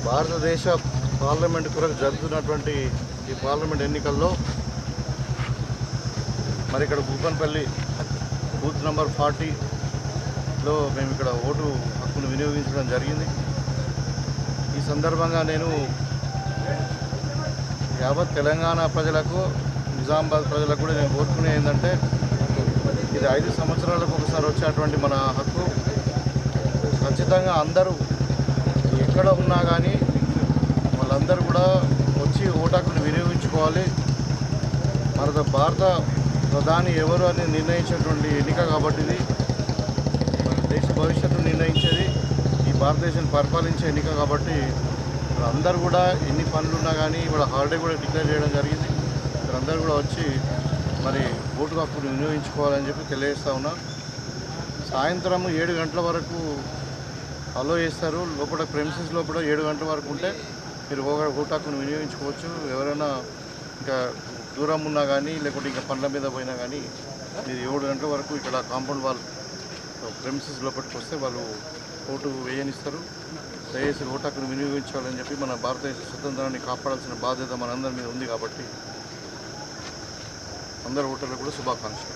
భారతదేశ పార్లమెంట్ కొరకు జరుగుతున్నటువంటి ఈ పార్లమెంట్ ఎన్నికల్లో మరి ఇక్కడ భూపన్పల్లి బూత్ నెంబర్ 40లో మేము ఇక్కడ ఓటు హక్కును వినియోగించడం జరిగింది. ఈ సందర్భంగా నేను యావత్ తెలంగాణ ప్రజలకు, నిజామాబాద్ ప్రజలకు కూడా నేను కోరుకునేది ఏంటంటే, ఇది 5 సంవత్సరాలకు ఒకసారి వచ్చేటువంటి మన హక్కు. ఖచ్చితంగా అందరూ ఎక్కడ ఉన్నా కానీ వాళ్ళందరూ కూడా వచ్చి ఓటు హక్కును వినియోగించుకోవాలి. మన భారత ప్రధాని ఎవరు అని నిర్ణయించేటువంటి ఎన్నిక కాబట్టి ఇది మన దేశ భవిష్యత్తును నిర్ణయించేది, ఈ భారతదేశాన్ని పరిపాలించే ఎన్నిక కాబట్టి అందరూ కూడా ఎన్ని పనులు ఉన్నా కానీ ఇవాళ హాలిడే కూడా డిక్లేర్ చేయడం జరిగింది. అందరూ కూడా వచ్చి మరి ఓటు హక్కును వినియోగించుకోవాలని చెప్పి తెలియజేస్తా ఉన్నా. సాయంత్రం 7 గంటల వరకు అలో చేస్తారు. లోపల ప్రెమిసెస్ లోపల 7 గంటల వరకు ఉంటే మీరు ఓటు హక్కును వినియోగించుకోవచ్చు. ఎవరైనా ఇంకా దూరం ఉన్నా కానీ లేకుంటే ఇంకా పనుల మీద పోయినా కానీ మీరు 7 గంటల వరకు ఇక్కడ కాంపౌండ్ వాల్ ప్రెమిసెస్ లోపలికి వస్తే వాళ్ళు ఓటు వేయనిస్తారు. దయచేసి ఓటు హక్కును వినియోగించాలని చెప్పి మన భారతదేశ స్వతంత్రాన్ని కాపాడాల్సిన బాధ్యత మనందరి మీద ఉంది కాబట్టి అందరు ఓటర్లకు కూడా శుభాకాంక్షలు.